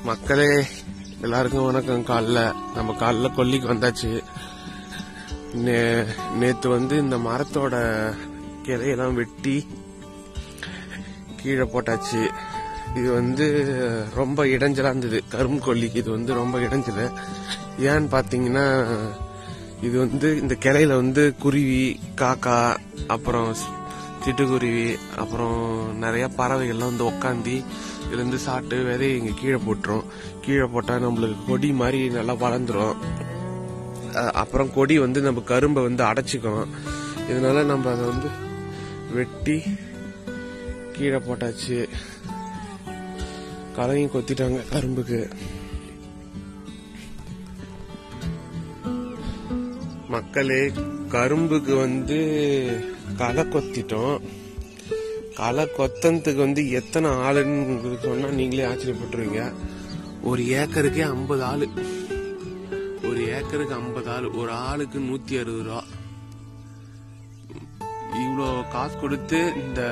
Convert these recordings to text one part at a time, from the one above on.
மக்களே எல்லாருக்கும் வணக்கம். நம்ம காலைல கொல்லிக்கு வந்தாச்சு. நேத்து இந்த மரத்தோட கிளையெல்லாம் வெட்டி கீழே போட்டாச்சு. இது ரொம்ப இடைஞ்சலா இருந்தது. கரும்பு கொல்லிக்கு இது ரொம்ப இடைஞ்சல். ஏன்னு பாத்தீங்கன்னா இது இந்த கிளையில குருவி, காக்கா, அப்புறம் சிட்டுக்குருவி, அப்புறம் நிறைய பறவைகள்லாம் உக்காந்து இதுல சாப்பிட்டு விதையை இங்க கீழே போட்டுரும். கீழே போட்டா நம்மளுக்கு கொடி மாதிரி நல்லா வளர்ந்துரும். அப்புறம் கொடி நம்ம கரும்பை அடைச்சிக்கும். இதனால நம்ம அதை வெட்டி கீழே போட்டாச்சு. களையும் கொத்திட்டாங்க கரும்புக்கு. மக்களே, கரும்புக்கு களை கொத்திட்டோம். களை கொத்தனத்துக்கு எத்தனை ஆளுன்னு சொன்னா நீங்களே ஆச்சரியப்பட்டுருவீங்க. ஒரு ஏக்கருக்கு 50 ஆளு. ஒரு ஏக்கருக்கு 50 ஆளு. ஒரு ஆளுக்கு 160 ரூபா. இவ்வளோ காசு கொடுத்து இந்த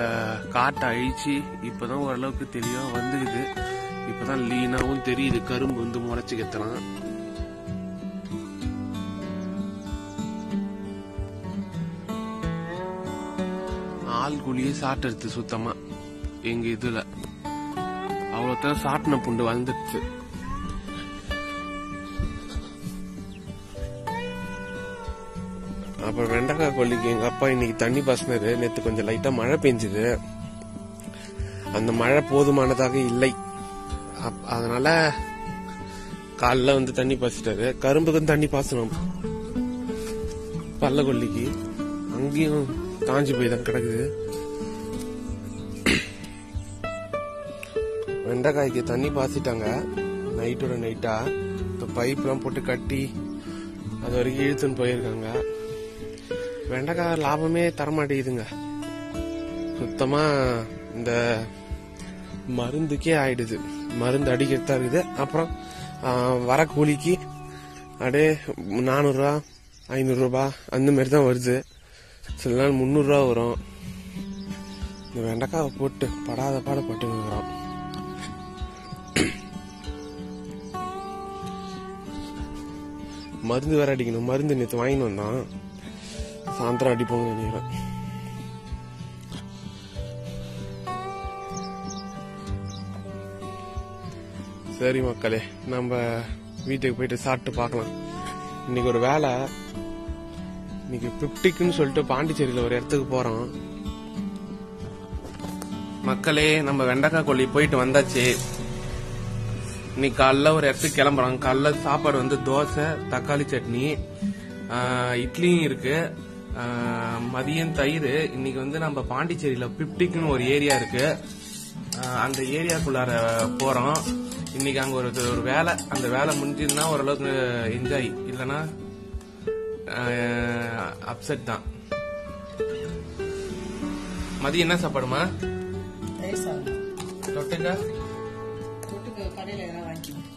காட்டை அழிச்சு இப்பதான் ஓரளவுக்கு தெளிவா வந்துக்குது. இப்பதான் லீனாவும் தெரியுது கரும்பு முளைச்சு கத்தலாம். ஆள் கூலியே சாட்டுறது சுத்தமா. எங்க இதுல அவ்வளோத்தான் சாட்டின புண்டு வளர்ந்துருச்சு. அப்புறம் வெண்டைக்காய் கொல்லிக்கு எங்க அப்பா இன்னைக்கு தண்ணி பாசினாரு. நேற்று கொஞ்சம் லைட்டா மழை பெஞ்சுது. அந்த மழை போதுமானதாக இல்லை. அதனால காலைல தண்ணி பாசிட்டாரு. கரும்புக்கும் தண்ணி பாசணும். பல்ல கொல்லிக்கு அங்கேயும் காஞ்சி போய் தான் கிடக்குது. வெண்டைக்காய்க்கு தண்ணி பாசிட்டாங்க நைட்டோட நைட்டா. இப்ப பைப் எல்லாம் போட்டு கட்டி அது வரைக்கும் இழுத்துன்னு போயிருக்காங்க. வெண்டைக்காய் லாபமே தரமாட்டேங்குதுங்க சுத்தமா. இந்த மருந்துக்கே ஆயிடுது. மருந்து அடிக்கிறதா இருக்குது. அப்புறம் வர கூலிக்கு அப்படியே 400 ரூபா 500 ரூபாய் அந்த மாதிரி தான் வருது. சில நாள் 300 ரூபா வரும். இந்த வெண்டைக்காவை போட்டு படாத பாடப்பட்டு வரோம். மருந்து வேற அடிக்கணும். மருந்து நேற்று வாங்கிட்டு வந்தான். சாயந்தரம் அடிப்போங்க நினைக்கிறேன். சரி மக்களே, நம்ம வீட்டுக்கு போயிட்டு சாப்பிட்டு பார்க்கலாம். இன்னைக்கு ஒரு வேலை. இன்னைக்கு 50க்குன்னு சொல்லிட்டு பாண்டிச்சேரியில ஒரு இடத்துக்கு போறோம். மக்களே, நம்ம வெண்டைக்காய் கொல்லி போயிட்டு வந்தாச்சு. இன்னைக்கு காலைல ஒரு இடத்துக்கு கிளம்புறோம். காலைல சாப்பாடு தோசை, தக்காளி சட்னி, இட்லியும் இருக்கு. மதியம் தயிர். இன்னைக்கு நம்ம பாண்டிச்சேரியில 50க்குன்னு ஒரு ஏரியா இருக்கு. அந்த ஏரியாக்குள்ளார போறோம். இன்னைக்கு அங்க ஒரு வேலை. அந்த வேலை முடிஞ்சிருந்தா ஓரளவுக்கு என்ஜாய், இல்லைன்னா அப்செட் தான். மதியம் என்ன சாப்பாடுமா? தொட்டுக்க கடையில எல்லாம் வாங்கிக்கணும்.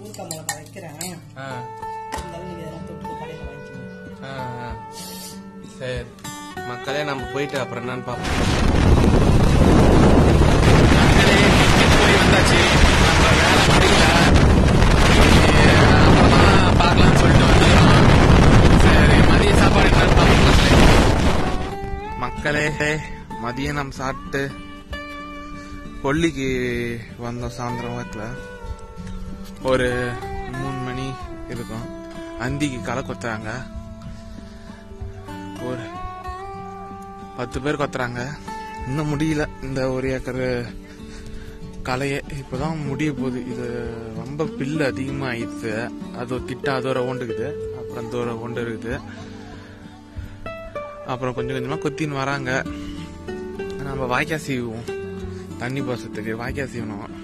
ஊருக்கா மிளகா வைக்கிறேன். சரி மக்களே, நம்ம போயிட்டு அப்புறம் என்னன்னு பார்ப்போம். வந்தாச்சு. பார்க்கலாம்னு சொல்லிட்டு வந்துடுறோம். சரி, மதிய சாப்பாடு என்னன்னு பார்ப்போம். மக்களே, மதியம் நம்ம சாப்பிட்டு கொல்லிக்கு வந்தோம். சாயந்தரம் வாக்குல ஒரு 3 மணி இருக்கும். அந்திக்கு களை கொத்துறாங்க. ஒரு 10 பேர் கொத்துறாங்க. இன்னும் முடியல. இந்த 1 ஏக்கர் களைய இப்பதான் முடிய போகுது. இது ரொம்ப பில்லு அதிகமா ஆயிடுச்சு. அது திட்டா அதோட ஓண்டுக்குது. அப்புறம் அதோட ஓண்டு இருக்குது. அப்புறம் கொஞ்சம் கொஞ்சமா கொத்தின்னு வராங்க. நம்ம வாய்க்கா சீவுவோம். தண்ணி பாசத்துக்கு வாய்க்கா சீவணும்.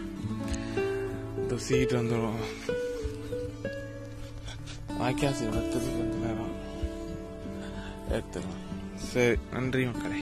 சீட்டு வந்துடும். வாய்க்கா சீவத்துக்கு கொஞ்சம் நேரம் எடுத்துக்கலாம். சரி, நன்றி மக்களே.